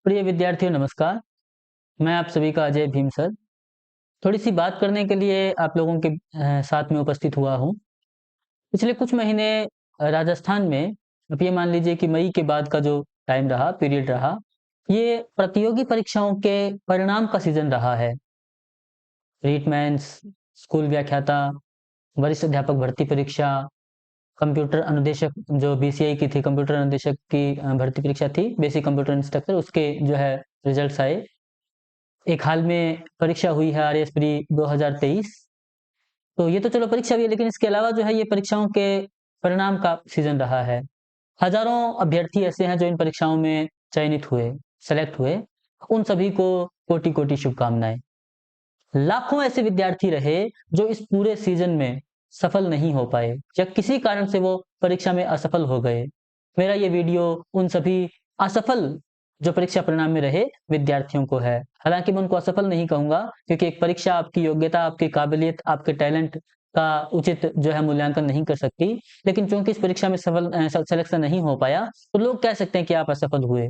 प्रिय विद्यार्थियों नमस्कार। मैं आप सभी का अजय भीम सर। थोड़ी-सी बात करने के लिए आप लोगों के साथ में उपस्थित हुआ हूँ। पिछले कुछ महीने राजस्थान में आप ये मान लीजिए कि मई के बाद का जो टाइम रहा, पीरियड रहा, ये प्रतियोगी परीक्षाओं के परिणाम का सीज़न रहा है। रीट मेंस, स्कूल व्याख्याता, वरिष्ठ अध्यापक भर्ती परीक्षा, कंप्यूटर अनुदेशक जो बीसीआई की थी, कंप्यूटर अनुदेशक की भर्ती परीक्षा थी, बेसिक कंप्यूटर इंस्ट्रक्टर उसके जो है रिजल्ट्स आए। एक हाल में परीक्षा हुई है आरएएस प्री 2023। तो ये तो चलो परीक्षा भी है, लेकिन इसके अलावा जो है ये परीक्षाओं के परिणाम का सीज़न रहा है। हज़ारों अभ्यर्थी ऐसे हैं जो इन परीक्षाओं में चयनित हुए, सेलेक्ट हुए। उन सभी को कोटि-कोटि शुभकामनाएँ। लाखों ऐसे विद्यार्थी रहे जो इस पूरे सीज़न में सफल नहीं हो पाए या किसी कारण से वो परीक्षा में असफल हो गए। मेरा ये वीडियो उन सभी असफल जो परीक्षा परिणाम में रहे विद्यार्थियों को है। हालाँकि मैं उनको असफल नहीं कहूँगा क्योंकि एक परीक्षा आपकी योग्यता, आपकी काबिलियत, आपके टैलेंट का उचित जो है मूल्यांकन नहीं कर सकती। लेकिन चूँकि इस परीक्षा में सिलेक्शन नहीं हो पाया, तो लोग कह सकते हैं कि आप असफल हुए।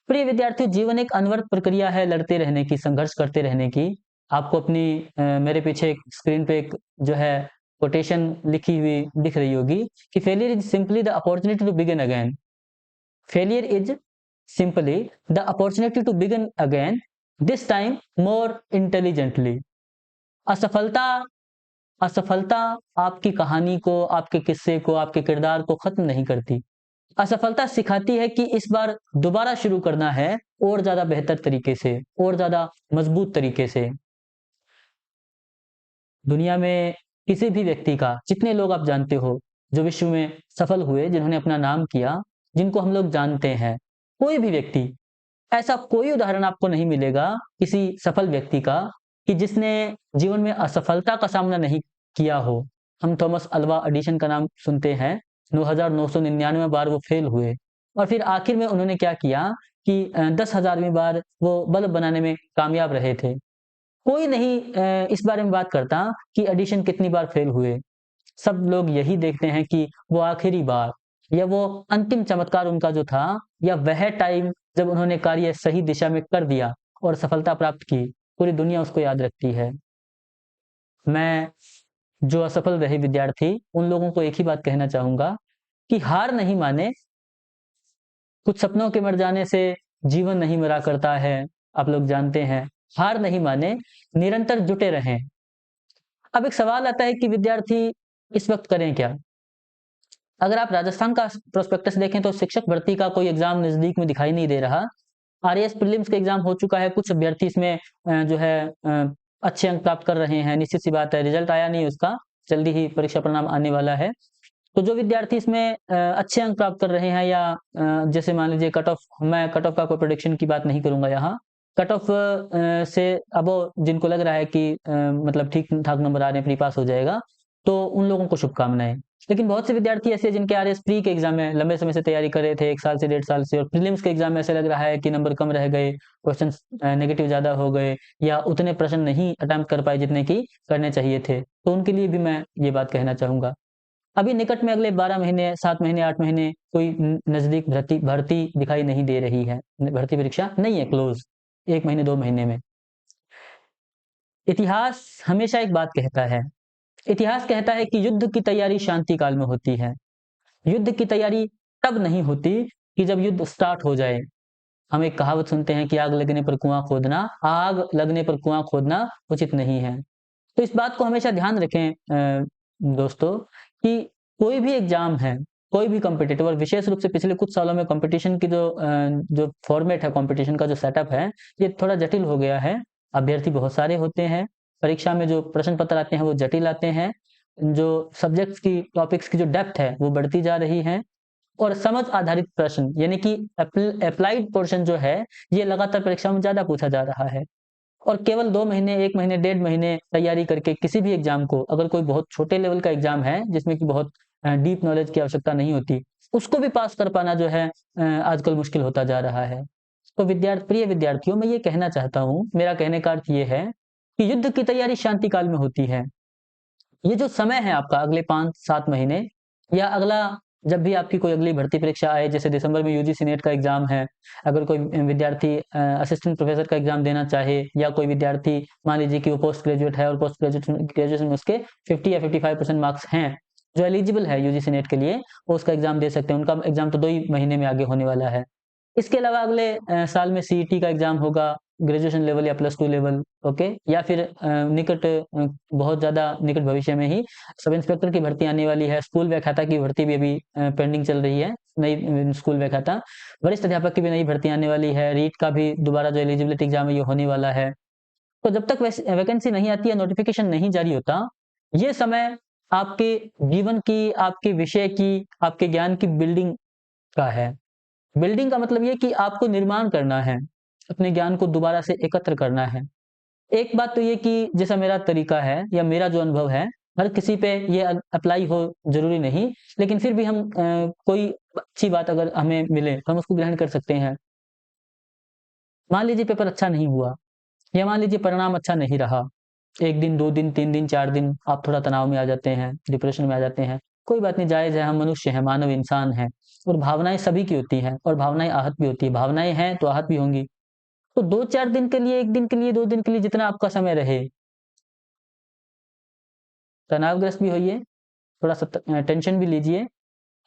प्रिय विद्यार्थियों, जीवन एक अनवरत प्रक्रिया है लड़ते रहने की, संघर्ष करते रहने की। आपको अपनी मेरे पीछे एक स्क्रीन पे एक जो है कोटेशन लिखी हुई दिख रही होगी कि failure is simply the opportunity to begin again. Failure is simply the opportunity to begin again, this time more intelligently. असफलता असफलता आपकी कहानी को, आपके किस्से को, आपके किरदार को खत्म नहीं करती। असफलता सिखाती है कि इस बार दोबारा शुरू करना है और ज़्यादा बेहतर तरीके से, और ज़्यादा मज़बूत तरीके से। दुनिया में किसी भी व्यक्ति का जितने लोग आप जानते हो, जो विश्व में सफल हुए, जिन्होंने अपना नाम किया, जिनको हम लोग जानते हैं, कोई भी व्यक्ति, ऐसा कोई उदाहरण आपको नहीं मिलेगा किसी सफल व्यक्ति का कि जिसने जीवन में असफलता का सामना नहीं किया हो। हम थॉमस अल्वा एडिसन का नाम सुनते हैं, 9999 बार वो फेल हुए और फिर आखिर में उन्होंने क्या किया कि 10,000वीं बार वो बल्ब बनाने में कामयाब रहे थे। कोई नहीं इस बारे में बात करता कि एडिसन कितनी बार फेल हुए। सब लोग यही देखते हैं कि वो आखिरी बार या वो अंतिम चमत्कार उनका जो था या वह टाइम जब उन्होंने कार्य सही दिशा में कर दिया और सफलता प्राप्त की, पूरी दुनिया उसको याद रखती है। मैं जो असफल रहे विद्यार्थी, उन लोगों को एक ही बात कहना चाहूँगा कि हार नहीं मानें। कुछ सपनों के मर जाने से जीवन नहीं मरा करता है, आप लोग जानते हैं। हार नहीं मानें, निरंतर जुटे रहें। अब एक सवाल आता है कि विद्यार्थी इस वक़्त करें क्या? अगर आप राजस्थान का प्रोस्पेक्टस देखें तो शिक्षक भर्ती का कोई एग्ज़ाम नज़दीक में दिखाई नहीं दे रहा। आरएएस प्रीलिम्स का एग्ज़ाम हो चुका है, कुछ अभ्यर्थी इसमें जो है अच्छे अंक प्राप्त कर रहे हैं, निश्चित सी बात है, रिज़ल्ट आया नहीं उसका, जल्दी ही परीक्षा परिणाम आने वाला है। तो जो विद्यार्थी इसमें अच्छे अंक प्राप्त कर रहे हैं या जैसे मान लीजिए कट ऑफ, मैं कट ऑफ का कोई प्रेडिक्शन की बात नहीं करूँगा यहाँ। कट ऑफ से अबोव जिनको लग रहा है कि मतलब ठीक-ठाक नंबर आ रहे हैं, प्री पास हो जाएगा, तो उन लोगों को शुभकामनाएँ। लेकिन बहुत से विद्यार्थी ऐसे हैं जिनके आरएस प्री के एग्ज़ाम में लंबे समय से तैयारी कर रहे थे, 1 साल से 1.5 साल से, और प्रीलिम्स के एग्ज़ाम में ऐसा लग रहा है कि नंबर कम रह गए, क्वेश्चन्स नेगेटिव ज़्यादा हो गए या उतने प्रश्न नहीं अटेम्प्ट कर पाए जितने कि करने चाहिए थे। तो उनके लिए भी मैं ये बात कहना चाहूँगा। अभी निकट में अगले 12 महीने, 7 महीने, 8 महीने कोई नज़दीक भर्ती भर्ती दिखाई नहीं दे रही है। भर्ती परीक्षा नहीं है क्लोज़, 1 महीने, 2 महीने में। इतिहास हमेशा एक बात कहता है। इतिहास कहता है कि युद्ध की तैयारी शांति काल में होती है। युद्ध की तैयारी तब नहीं होती कि जब युद्ध स्टार्ट हो जाए। हम एक कहावत सुनते हैं कि आग लगने पर कुआँ खोदना उचित नहीं है। तो इस बात को हमेशा ध्यान रखें दोस्तों कि कोई भी एग्ज़ाम है, कोई भी कॉम्पिटिटिव, और विशेष रूप से पिछले कुछ सालों में कॉम्पिटिशन की जो फ़ॉर्मेट है, कॉम्पिटिशन का जो सेटअप है, ये थोड़ा जटिल हो गया है। अभ्यर्थी बहुत सारे होते हैं, परीक्षा में जो प्रश्न पत्र आते हैं वो जटिल आते हैं, जो सब्जेक्ट्स की, टॉपिक्स की जो डेप्थ है वो बढ़ती जा रही है और समझ आधारित प्रश्न यानी कि एप्लाइड पोर्शन जो है, ये लगातार परीक्षा में ज़्यादा पूछा जा रहा है। और केवल 2 महीने, 1 महीने, 1.5 महीने तैयारी करके किसी भी एग्ज़ाम को, अगर कोई बहुत छोटे लेवल का एग्ज़ाम है, जिसमें कि बहुत डीप नॉलेज की आवश्यकता नहीं होती, उसको भी पास कर पाना जो है आजकल मुश्किल होता जा रहा है। तो प्रिय विद्यार्थियों, मैं ये कहना चाहता हूँ, मेरा कहने का अर्थ ये है कि युद्ध की तैयारी शांति काल में होती है। ये जो समय है आपका अगले 5-7 महीने या अगला जब भी आपकी कोई अगली भर्ती परीक्षा आए, जैसे दिसंबर में यूजीसी नेट का एग्ज़ाम है, अगर कोई विद्यार्थी असिस्टेंट प्रोफ़ेसर का एग्ज़ाम देना चाहे, या कोई विद्यार्थी मान लीजिए कि वो पोस्ट ग्रेजुएट है और पोस्ट ग्रेजुएशन में उसके 50 या 55% मार्क्स हैं, जो एलिजिबल है यूजीसी नेट के लिए, वो उसका एग्ज़ाम दे सकते हैं। उनका एग्ज़ाम तो 2 ही महीने में आगे होने वाला है। इसके अलावा अगले साल में सीईटी का एग्ज़ाम होगा, ग्रेजुएशन लेवल या प्लस 2 लेवल, ओके? या फिर बहुत ज़्यादा निकट भविष्य में ही सब इंस्पेक्टर की भर्ती आने वाली है, स्कूल व्याख्याता की भर्ती भी अभी पेंडिंग चल रही है, नई स्कूल व्याख्याता, वरिष्ठ अध्यापक की भी नई भर्ती आने वाली है, रीट का भी दोबारा जो एलिजिबिलिटी एग्ज़ाम है ये होने वाला है। तो जब तक वैकेंसी नहीं आती है, नोटिफ़िकेशन नहीं जारी होता, ये समय आपके जीवन की, आपके विषय की, आपके ज्ञान की बिल्डिंग का है। बिल्डिंग का मतलब ये कि आपको निर्माण करना है, अपने ज्ञान को दोबारा से एकत्र करना है। एक बात तो ये कि जैसा मेरा तरीका है या मेरा जो अनुभव है, हर किसी पे ये अप्लाई हो ज़रूरी नहीं, लेकिन फिर भी हम कोई अच्छी बात अगर हमें मिले, तो हम उसको ग्रहण कर सकते हैं। मान लीजिए पेपर अच्छा नहीं हुआ, या मान लीजिए परिणाम अच्छा नहीं रहा। 1 दिन, 2 दिन, 3 दिन, 4 दिन आप थोड़ा तनाव में आ जाते हैं, डिप्रेशन में आ जाते हैं। कोई बात नहीं, जायज़ है, हम मनुष्य हैं, मानव इंसान हैं, और भावनाएँ सभी की होती हैं, और भावनाएँ आहत भी होती हैं। भावनाएँ हैं तो आहत भी होंगी। तो 2-4 दिन के लिए, 1 दिन के लिए, 2 दिन के लिए, जितना आपका समय रहे, तनावग्रस्त भी होइए, थोड़ा-सा टेंशन भी लीजिए।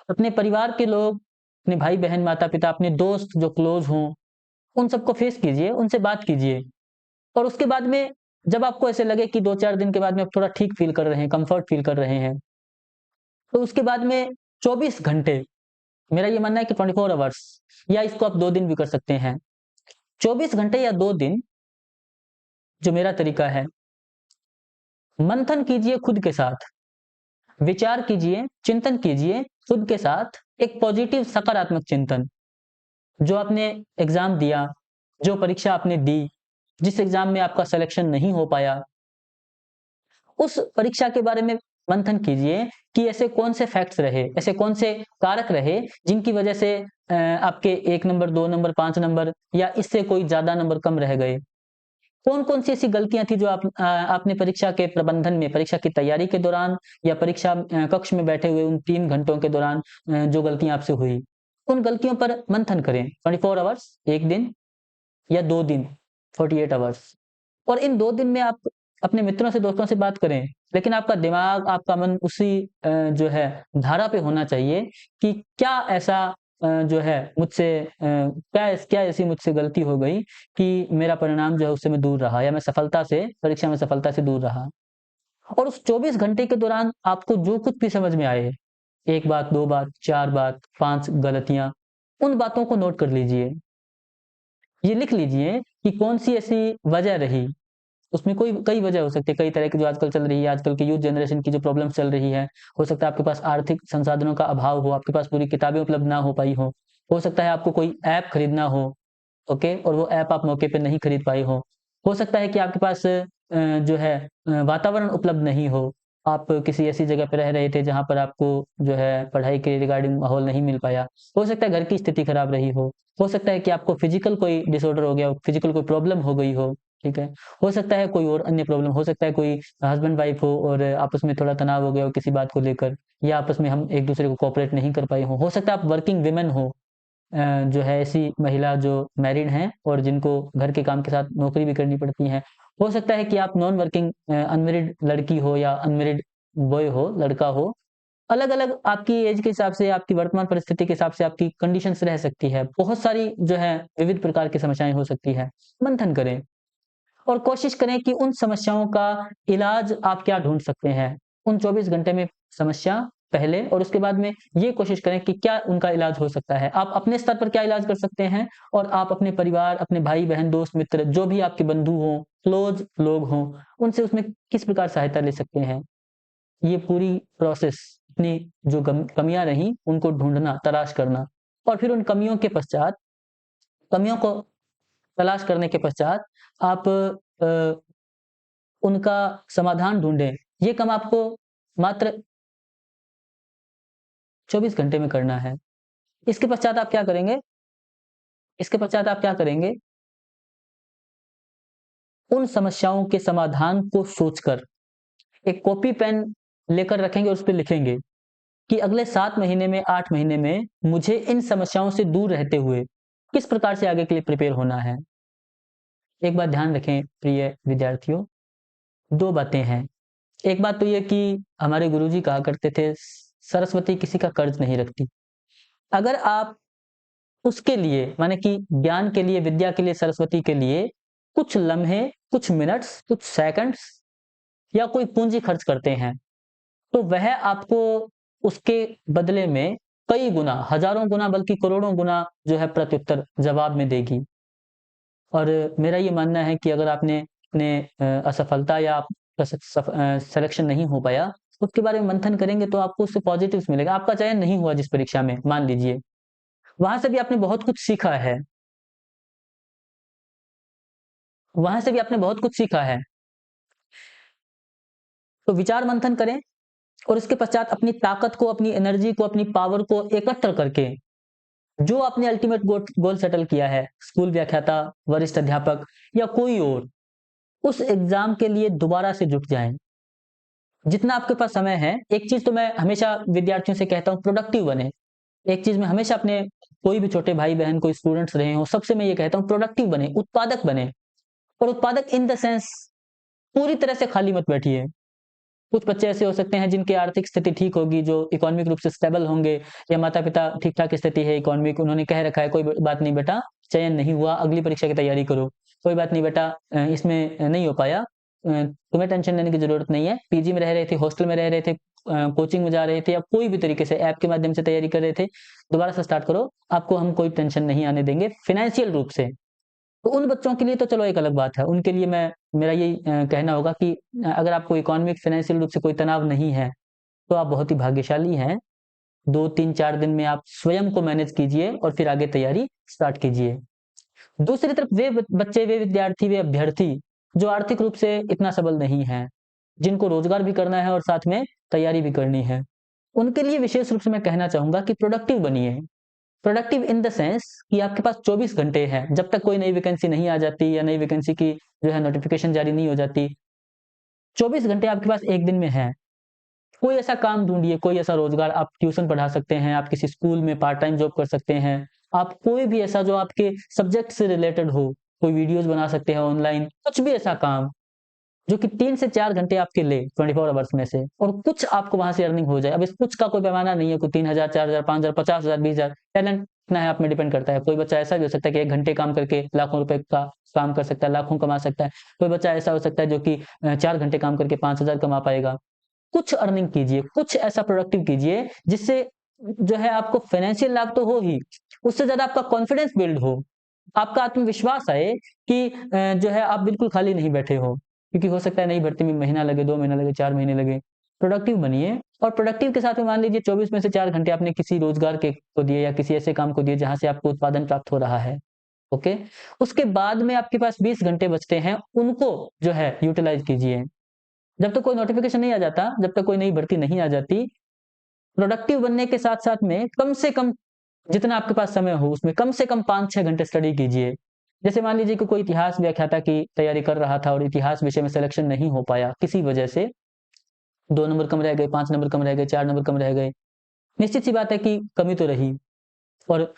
अपने परिवार के लोग, अपने भाई-बहन, माता-पिता, अपने दोस्त जो क्लोज़ हों, उन सबको फेस कीजिए, उनसे बात कीजिए। और उसके बाद में जब आपको ऐसे लगे कि 2-4 दिन के बाद में आप थोड़ा ठीक फ़ील कर रहे हैं, कम्फ़र्ट फ़ील कर रहे हैं, तो उसके बाद में 24 घंटे, मेरा ये मानना है कि 24 आवर्स, या इसको आप 2 दिन भी कर सकते हैं। 24 घंटे या 2 दिन, जो मेरा तरीका है, मंथन कीजिए खुद के साथ, विचार कीजिए, चिंतन कीजिए खुद के साथ, एक पॉज़िटिव सकारात्मक चिंतन। जो आपने एग्ज़ाम दिया, जो परीक्षा आपने दी, जिस एग्ज़ाम में आपका सिलेक्शन नहीं हो पाया, उस परीक्षा के बारे में मंथन कीजिए कि ऐसे कौन से फैक्ट्स रहे, ऐसे कौन से कारक रहे जिनकी वजह से आपके 1 नंबर, 2 नंबर, 5 नंबर या इससे कोई ज़्यादा नंबर कम रह गए। कौन-कौन सी ऐसी गलतियाँ थी जो आपने परीक्षा के प्रबंधन में, परीक्षा की तैयारी के दौरान, या परीक्षा कक्ष में बैठे हुए उन 3 घंटों के दौरान जो गलतियाँ आपसे हुई, उन गलतियों पर मंथन करें। 24 आवर्स, 1 दिन या 2 दिन, 48 आवर्स। और इन 2 दिन में आप अपने मित्रों से, दोस्तों से बात करें, लेकिन आपका दिमाग, आपका मन उसी जो है धारा पे होना चाहिए कि क्या ऐसा जो है मुझसे क्या ऐसी मुझसे गलती हो गई कि मेरा परिणाम जो है उससे मैं दूर रहा, या मैं सफलता से, परीक्षा में सफलता से दूर रहा। और उस 24 घंटे के दौरान आपको जो कुछ भी समझ में आए, 1 बात, 2 बात, 4 बात, 5 गलतियाँ, उन बातों को नोट कर लीजिए। ये लिख लीजिए कि कौन-सी ऐसी वजह रही, उसमें कोई कई वजह हो सकती है, कई तरह की जो आजकल चल रही है, आजकल की यूथ जनरेशन की जो प्रॉब्लम्स चल रही है। हो सकता है आपके पास आर्थिक संसाधनों का अभाव हो, आपके पास पूरी किताबें उपलब्ध ना हो पाई हों। हो सकता है आपको कोई ऐप खरीदना हो, ओके? और वो ऐप आप मौके पे नहीं खरीद पाए हो। हो सकता है कि आपके पास जो है वातावरण उपलब्ध नहीं हो। आप किसी ऐसी जगह पे रह रहे थे जहाँ पर आपको जो है पढ़ाई के रिगार्डिंग माहौल नहीं मिल पाया। हो सकता है घर की स्थिति खराब रही हो। हो सकता है कि आपको फिज़िकल कोई डिसऑर्डर हो गया हो, फिज़िकल कोई प्रॉब्लम हो गई हो, ठीक है? हो सकता है कोई और अन्य प्रॉब्लम, हो सकता है कोई हस्बैंड-वाइफ हो और आपस में थोड़ा तनाव हो गया हो किसी बात को लेकर, या आपस में हम एक-दूसरे को कोऑपरेट नहीं कर पाए हों। हो सकता है आप वर्किंग वुमन हो, जो है ऐसी महिला जो मैरिड हैं और जिनको घर के काम के साथ नौकरी भी करनी पड़ती है। हो सकता है कि आप नॉन वर्किंग अनमैरिड लड़की हो या अनमैरिड बॉय हो, लड़का हो। अलग-अलग आपकी एज के हिसाब से, आपकी वर्तमान परिस्थिति के हिसाब से आपकी कंडीशंस रह सकती है। बहुत सारी जो है विविध प्रकार की समस्याएँ हो सकती हैं। मंथन करें और कोशिश करें कि उन समस्याओं का इलाज आप क्या ढूँढ सकते हैं। उन 24 घंटे में समस्या पहले, और उसके बाद में ये कोशिश करें कि क्या उनका इलाज हो सकता है। आप अपने स्तर पर क्या इलाज कर सकते हैं, और आप अपने परिवार, अपने भाई-बहन, दोस्त, मित्र, जो भी आपके बंधु हों, क्लोज़ लोग हों, उनसे उसमें किस प्रकार सहायता ले सकते हैं। ये पूरी प्रोसेस, अपनी जो कमियाँ रहीं, उनको ढूँढना, तलाश करना, और फिर उन कमियों को तलाश करने के पश्चात आप उनका समाधान ढूँढें। ये काम आपको मात्र 24 घंटे में करना है। इसके पश्चात आप क्या करेंगे? इसके पश्चात आप क्या करेंगे? उन समस्याओं के समाधान को सोचकर एक कॉपी पेन लेकर रखेंगे और उस पे लिखेंगे। कि अगले 7 महीने में, 8 महीने में मुझे इन समस्याओं से दूर रहते हुए किस प्रकार से आगे के लिए प्रिपेयर होना है। एक बात ध्यान रखें प्रिय विद्यार्थियों, 2 बातें हैं। एक बात तो ये कि हमारे गुरुजी कहा करते थे, सरस्वती किसी का कर्ज नहीं रखती। अगर आप उसके लिए माने कि ज्ञान के लिए, विद्या के लिए, सरस्वती के लिए कुछ लम्हे, कुछ मिनट्स, कुछ सेकंड्स या कोई पूँजी खर्च करते हैं, तो वह आपको उसके बदले में कई गुना, हज़ारों गुना बल्कि करोड़ों गुना जो है प्रत्युत्तर जवाब में देगी। और मेरा ये मानना है कि अगर आपने अपने असफलता या आपका सिलेक्शन नहीं हो पाया, उसके बारे में मंथन करेंगे तो आपको उससे पॉज़िटिव्स मिलेगा। आपका चयन नहीं हुआ जिस परीक्षा में, मान लीजिए, वहाँ से भी आपने बहुत कुछ सीखा है, वहाँ से भी आपने बहुत कुछ सीखा है। तो विचार मंथन करें और उसके पश्चात अपनी ताकत को, अपनी एनर्जी को, अपनी पावर को एकत्र करके जो आपने अल्टीमेट गोल सेटल किया है, स्कूल व्याख्याता, वरिष्ठ अध्यापक या कोई और, उस एग्ज़ाम के लिए दोबारा से जुट जाएँ। जितना आपके पास समय है, एक चीज़ तो मैं हमेशा विद्यार्थियों से कहता हूँ, प्रोडक्टिव बनें। एक चीज़ मैं हमेशा अपने कोई भी छोटे भाई-बहन, कोई स्टूडेंट्स रहे हों, सबसे मैं ये कहता हूँ प्रोडक्टिव बनें, उत्पादक बनें। और उत्पादक इन द सेंस पूरी तरह से खाली मत बैठिए। कुछ बच्चे ऐसे हो सकते हैं जिनकी आर्थिक स्थिति ठीक होगी, जो इकोनॉमिक रूप से स्टेबल होंगे या माता-पिता ठीक-ठाक स्थिति है इकोनॉमिक, उन्होंने कह रखा है कोई ब बात नहीं बेटा, चयन नहीं हुआ, अगली परीक्षा की तैयारी करो। कोई बात नहीं बेटा, इसमें नहीं हो पाया, तुम्हें टेंशन लेने की ज़रूरत नहीं है। पीजी में रह रहे थे, हॉस्टल में रह रहे थे, कोचिंग में जा रहे थे या कोई भी तरीके से ऐप के माध्यम से तैयारी कर रहे थे, दोबारा से स्टार्ट करो, आपको हम कोई टेंशन नहीं आने देंगे फ़ाइनेंशियल रूप से। तो उन बच्चों के लिए तो चलो एक अलग बात है, उनके लिए मेरा यही कहना होगा कि अगर आपको इकोनॉमिक फ़ाइनेंशियल रूप से कोई तनाव नहीं है, तो आप बहुत ही भाग्यशाली हैं। 2, 3, 4 दिन में आप स्वयं को मैनेज कीजिए और फिर आगे तैयारी स्टार्ट कीजिए। दूसरी तरफ वे बच्चे, वे विद्यार्थी, वे अभ्यर्थी जो आर्थिक रूप से इतना सबल नहीं हैं, जिनको रोज़गार भी करना है और साथ में तैयारी भी करनी है, उनके लिए विशेष रूप से मैं कहना चाहूँगा कि प्रोडक्टिव बनिए। प्रोडक्टिव इन द सेंस कि आपके पास 24 घंटे हैं, जब तक कोई नई वैकेंसी नहीं आ जाती या नई वैकेंसी की जो है नोटिफ़िकेशन जारी नहीं हो जाती, 24 घंटे आपके पास 1 दिन में हैं। कोई ऐसा काम ढूँढिए, कोई ऐसा रोज़गार, आप ट्यूशन पढ़ा सकते हैं, आप किसी स्कूल में पार्ट टाइम जॉब कर सकते हैं, आप कोई भी ऐसा जो आपके सब्जेक्ट से रिलेटेड हो, कोई वीडियोज़ बना सकते हैं ऑनलाइन, कुछ भी ऐसा काम जो कि 3 से 4 घंटे आपके ले 24 आवर्स में से और कुछ आपको वहाँ से अर्निंग हो जाए। अब इस कुछ का कोई पैमाना नहीं है, कोई 3000, 4000, 5000, 50,000, 20,000, टैलेंट कितना है आप में डिपेंड करता है। कोई बच्चा ऐसा भी हो सकता है कि 1 घंटे काम करके लाखों रुपए का काम कर सकता है, लाखों कमा सकता है। कोई बच्चा ऐसा हो सकता है जो कि 4 घंटे काम करके 5,000 कमा पाएगा। कुछ अर्निंग कीजिए, कुछ ऐसा प्रोडक्टिव कीजिए जिससे जो है आपको फाइनेंशियल लाभ तो हो ही, उससे ज़्यादा आपका कॉन्फिडेंस बिल्ड हो। आपका आत्मविश्वास आए कि जो है आप बिल्कुल खाली नहीं बैठे हो। क्योंकि हो सकता है नई भर्ती में महीना लगे, 2 महीना लगे, 4 महीने लगे। प्रोडक्टिव बनिए और प्रोडक्टिव के साथ में मान लीजिए 24 में से 4 घंटे आपने किसी रोज़गार के को दिए या किसी ऐसे काम को दिए जहाँ से आपको उत्पादन प्राप्त हो रहा है, ओके? उसके बाद में आपके पास 20 घंटे बचते हैं, उनको जो है यूटिलाइज़ कीजिए। जब तक कोई नोटिफ़िकेशन नहीं आ जाता, जब तक कोई नई भर्ती नहीं आ जाती, प्रोडक्टिव बनने के साथ-साथ में कम से कम जितना आपके पास समय हो, उसमें कम से कम 5-6 घंटे स्टडी कीजिए। जैसे मान लीजिए कि कोई इतिहास व्याख्याता की तैयारी कर रहा था और इतिहास विषय में सिलेक्शन नहीं हो पाया किसी वजह से, 2 नंबर कम रह गए, 5 नंबर कम रह गए, 4 नंबर कम रह गए। निश्चित सी बात है कि कमी तो रही और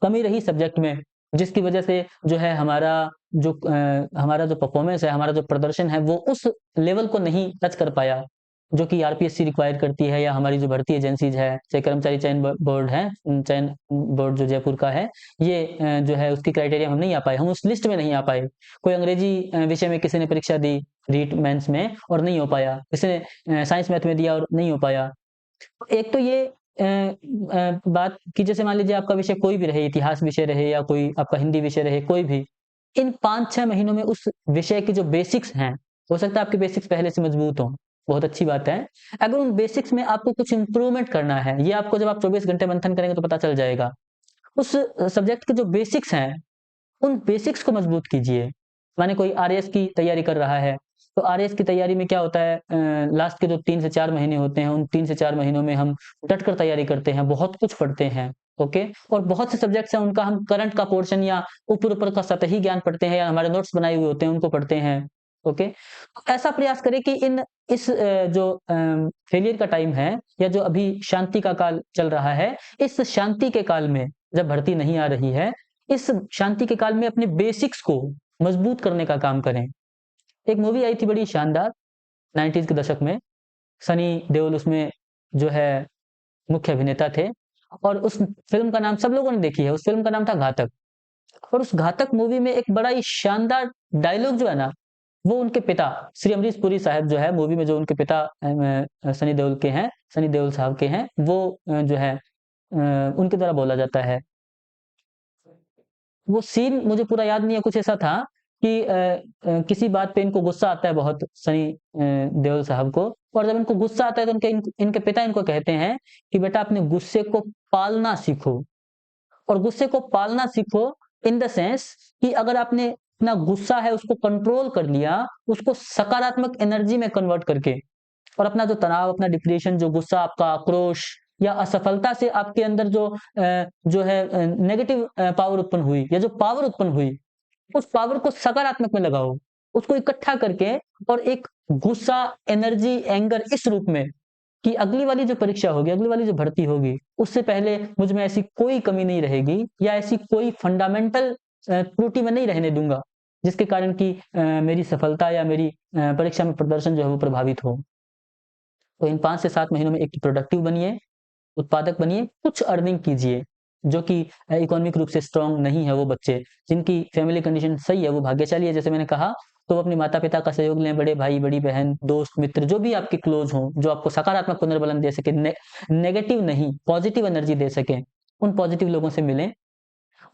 कमी रही सब्जेक्ट में, जिसकी वजह से जो है हमारा जो परफ़ॉर्मेंस है, हमारा जो प्रदर्शन है, वो उस लेवल को नहीं टच कर पाया, जो कि आरपीएससी रिक्वायर करती है या हमारी जो भर्ती एजेंसीज़ है, चाहे कर्मचारी चयन बोर्ड है, चयन बोर्ड जो जयपुर का है, ये जो है उसकी क्राइटेरिया में हम नहीं आ पाए, हम उस लिस्ट में नहीं आ पाए। कोई अंग्रेजी विषय में किसी ने परीक्षा दी, रीट मेंस में और नहीं हो पाया, किसी ने साइंस मैथ में दिया और नहीं हो पाया। एक तो ये बात कि जैसे मान लीजिए आपका विषय कोई भी रहे, इतिहास विषय रहे या कोई आपका हिंदी विषय रहे, कोई भी, इन 5-6 महीनों में उस विषय के जो बेसिक्स हैं, हो सकता है आपके बेसिक्स पहले से मजबूत हों, बहुत अच्छी बात है। अगर उन बेसिक्स में आपको कुछ इम्प्रूवमेंट करना है, ये आपको जब आप 24 घंटे मंथन करेंगे तो पता चल जाएगा। उस सब्जेक्ट के जो बेसिक्स हैं, उन बेसिक्स को मजबूत कीजिए। माने कोई आरएएस की तैयारी कर रहा है, तो आरएएस की तैयारी में क्या होता है, लास्ट के जो 3 से 4 महीने होते हैं, उन 3 से 4 महीनों में हम डट कर तैयारी करते हैं, बहुत कुछ पढ़ते हैं, ओके? और बहुत से सब्जेक्ट्स हैं उनका हम करंट का पोर्शन या ऊपर-ऊपर का सतही ज्ञान पढ़ते हैं या हमारे नोट्स बनाए हुए होते हैं उनको पढ़ते हैं, ओके? तो ऐसा प्रयास करें कि जो फेलियर का टाइम है या जो अभी शांति का काल चल रहा है, इस शांति के काल में जब भर्ती नहीं आ रही है, इस शांति के काल में अपने बेसिक्स को मजबूत करने का काम करें। एक मूवी आई थी बड़ी शानदार 90s के दशक में, सनी देओल उसमें जो है मुख्य अभिनेता थे और उस फ़िल्म का नाम सब लोगों ने देखी है, उस फ़िल्म का नाम था घातक। और उस घातक मूवी में एक बड़ा ही शानदार डायलॉग जो है ना, वो उनके पिता श्री अमरीश पुरी साहब जो है मूवी में जो उनके पिता सनी देओल के हैं, सनी देओल साहब के हैं, वो जो है उनके द्वारा बोला जाता है। वो सीन मुझे पूरा याद नहीं है, कुछ ऐसा था कि किसी बात पे इनको गुस्सा आता है बहुत सनी देओल साहब को और जब इनको गुस्सा आता है तो इनके पिता इनको कहते हैं कि बेटा अपने गुस्से को पालना सीखो और गुस्से को पालना सीखो इन द सेंस कि अगर आपने अपना गुस्सा है उसको कंट्रोल कर लिया, उसको सकारात्मक एनर्जी में कन्वर्ट करके और अपना जो तनाव, अपना डिप्रेशन, जो गुस्सा, आपका आक्रोश या असफलता से आपके अंदर जो है नेगेटिव पावर उत्पन्न हुई या जो पावर उत्पन्न हुई, उस पावर को सकारात्मक में लगाओ। उसको इकट्ठा करके और एक गुस्सा, एनर्जी, एंगर इस रूप में कि अगली वाली जो परीक्षा होगी, अगली वाली जो भर्ती होगी, उससे पहले मुझ में ऐसी कोई कमी नहीं रहेगी या ऐसी कोई फंडामेंटल त्रुटि मैं नहीं रहने दूँगा, जिसके कारण कि मेरी सफलता या मेरी परीक्षा में प्रदर्शन जो है वो प्रभावित हो। तो इन 5 से 7 महीनों में एक तो प्रोडक्टिव बनिए, उत्पादक बनिए, कुछ अर्निंग कीजिए, जो कि इकोनॉमिक रूप से स्ट्रॉन्ग नहीं है वो बच्चे, जिनकी फैमिली कंडीशन सही है, वो भाग्यशाली है जैसे मैंने कहा, तो वो अपने माता-पिता का सहयोग लें, बड़े भाई, बड़ी बहन, दोस्त, मित्र जो भी आपके क्लोज़ हों, जो आपको सकारात्मक पुनर्बलन दे सकें, नेगेटिव नहीं, पॉजिटिव एनर्जी दे सकें, उन पॉजिटिव लोगों से मिलें।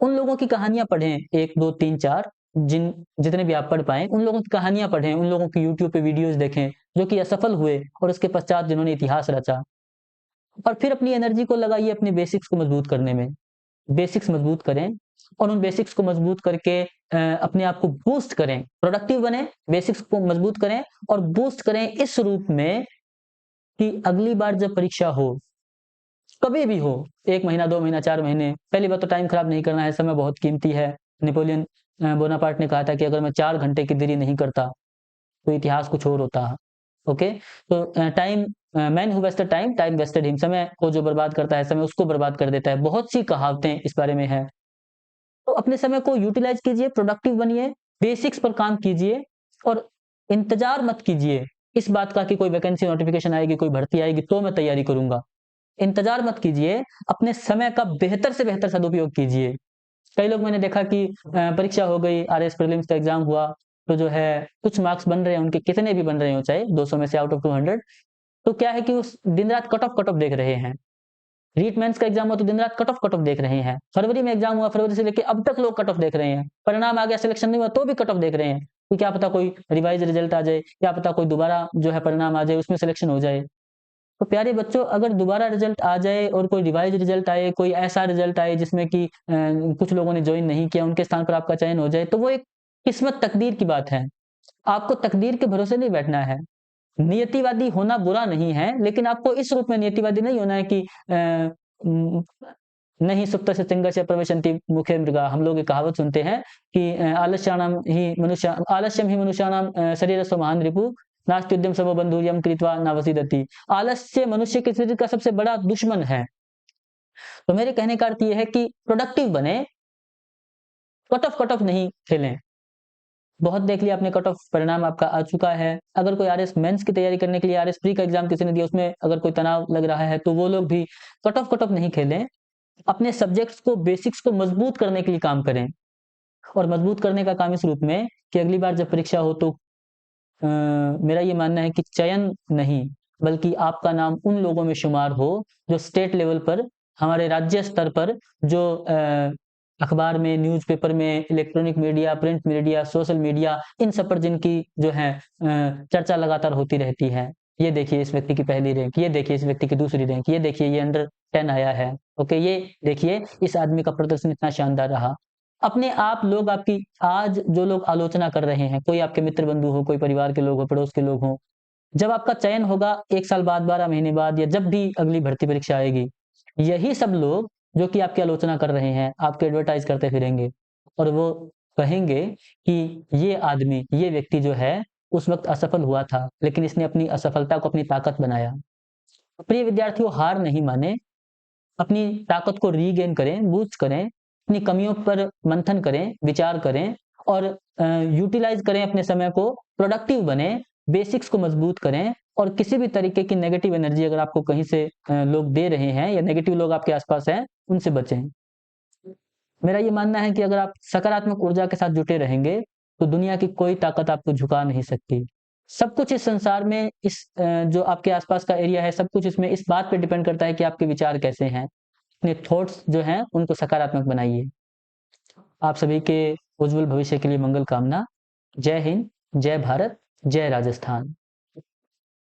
उन लोगों की कहानियाँ पढ़ें 1, 2, 3, 4 जितने भी आप पढ़ पाएँ, उन लोगों की कहानियाँ पढ़ें, उन लोगों की यूट्यूब पे वीडियोज़ देखें, जो कि असफल हुए और उसके पश्चात जिन्होंने इतिहास रचा। और फिर अपनी एनर्जी को लगाइए अपने बेसिक्स को मजबूत करने में। बेसिक्स मजबूत करें और उन बेसिक्स को मजबूत करके अपने आप को बूस्ट करें, प्रोडक्टिव बनें, बेसिक्स को मजबूत करें और बूस्ट करें इस रूप में कि अगली बार जब परीक्षा हो, कभी भी हो, 1 महीना, 2 महीना, 4 महीने, पहली बात तो टाइम खराब नहीं करना है, समय बहुत कीमती है। नेपोलियन बोनापार्ट ने कहा था कि अगर मैं 4 घंटे की देरी नहीं करता, तो इतिहास कुछ और होता। ओके? तो man who wasted time, time wasted him, समय को जो बर्बाद करता है, समय उसको बर्बाद कर देता है। बहुत सी कहावतें इस बारे में हैं। तो अपने समय को यूटिलाइज़ कीजिए, प्रोडक्टिव बनिए, बेसिक्स पर काम कीजिए और इंतज़ार मत कीजिए इस बात का कि कोई वैकेंसी नोटिफ़िकेशन आएगी, कोई भर्ती आएगी तो मैं तैयारी करूँगा। इंतज़ार मत कीजिए, अपने समय का बेहतर से बेहतर सदुपयोग कीजिए। कई लोग मैंने देखा कि परीक्षा हो गई, आरएस प्रीलिम्स का एग्ज़ाम हुआ, तो जो है कुछ मार्क्स बन रहे हैं उनके, कितने भी बन रहे हों चाहे 200 में से आउट ऑफ 200, तो क्या है कि उस दिन-रात कट ऑफ देख रहे हैं। रीट मेंस का एग्ज़ाम हुआ तो दिन-रात कट ऑफ देख रहे हैं। फरवरी में एग्ज़ाम हुआ, फरवरी से लेके अब तक लोग कट ऑफ देख रहे हैं। परिणाम आ गया, सिलेक्शन नहीं हुआ तो भी कट ऑफ देख रहे हैं कि क्या पता कोई रिवाइज़ रिज़ल्ट आ जाए, क्या पता कोई दोबारा जो है परिणाम आ जाए, उसमें सिलेक्शन हो जाए। तो प्यारे बच्चों, अगर दोबारा रिज़ल्ट आ जाए और कोई रिवाइज़ रिज़ल्ट आए, कोई ऐसा रिज़ल्ट आए जिसमें कि कुछ लोगों ने जॉइन नहीं किया, उनके स्थान पर आपका चयन हो जाए, तो वो एक किस्मत तकदीर की बात है। आपको तकदीर के भरोसे नहीं बैठना है। नियतिवादी होना बुरा नहीं है, लेकिन आपको इस रूप में नियतिवादी नहीं होना है कि उम, नहीं सुप्तस्य चिंगस्य प्रविशन्ति मुखे मृगा। हम लोग ये कहावत सुनते हैं कि आलस्यं हि मनुष्याणां शरीरस्य महान् रिपुः नास्त्युद्यम समो बन्धुः यं कृत्वा न वसीदति। आलस्य मनुष्य के शरीर का सबसे बड़ा दुश्मन है। तो मेरे कहने का अर्थ ये है कि प्रोडक्टिव बनें, कट ऑफ नहीं खेलें। बहुत देख लिया आपने, कट ऑफ परिणाम आपका आ चुका है। अगर कोई आरएस मेंस की तैयारी करने के लिए आरएस प्री का एग्ज़ाम किसी ने दिया, उसमें अगर कोई तनाव लग रहा है, तो वो लोग भी कट ऑफ नहीं खेलें। अपने सब्जेक्ट्स को, बेसिक्स को मजबूत करने के लिए काम करें और मजबूत करने का काम इस रूप में कि अगली बार जब परीक्षा हो तो मेरा ये मानना है कि चयन नहीं, बल्कि आपका नाम उन लोगों में शुमार हो जो स्टेट लेवल पर, हमारे राज्य स्तर पर जो अखबार में, न्यूज़पेपर में, electronic media, print media, social media, इन सब पर जिनकी जो है चर्चा लगातार होती रहती है। ये देखिए इस व्यक्ति की पहली रैंक, ये देखिए इस व्यक्ति की दूसरी रैंक, ये देखिए ये अंडर 10 आया है। ओके, ये देखिए इस आदमी का प्रदर्शन इतना शानदार रहा। अपने आप लोग आपकी आज जो लोग आलोचना कर रहे हैं, कोई आपके मित्र बंधु हो, कोई परिवार के लोग हो, पड़ोस के लोग हों, जब आपका चयन होगा 1 साल बाद, 12 महीने बाद या जब भी अगली भर्ती परीक्षा आएगी, यही सब लोग जो कि आपकी आलोचना कर रहे हैं, आपको एडवर्टाइज़ करते फिरेंगे और वो कहेंगे कि ये आदमी, ये व्यक्ति जो है, उस वक़्त असफल हुआ था, लेकिन इसने अपनी असफलता को अपनी ताकत बनाया। प्रिय विद्यार्थियों, हार नहीं मानें, अपनी ताकत को रीगेन करें, बूस्ट करें, अपनी कमियों पर मंथन करें, विचार करें और यूटिलाइज़ करें अपने समय को, प्रोडक्टिव बनें, बेसिक्स को मज़बूत करें और किसी भी तरीके की नेगेटिव एनर्जी अगर आपको कहीं से लोग दे रहे हैं या नेगेटिव लोग आपके आस-पास हैं, उनसे बचें। मेरा ये मानना है कि अगर आप सकारात्मक ऊर्जा के साथ जुटे रहेंगे, तो दुनिया की कोई ताकत आपको झुका नहीं सकती। सब कुछ इस संसार में जो आपके आस-पास का एरिया है, सब कुछ इसमें इस बात पे डिपेंड करता है कि आपके विचार कैसे हैं। अपने थॉट्स जो हैं, उनको सकारात्मक बनाइए। आप सभी के उज्जवल भविष्य के लिए मंगल कामना। जय हिंद, जय भारत, जय राजस्थान।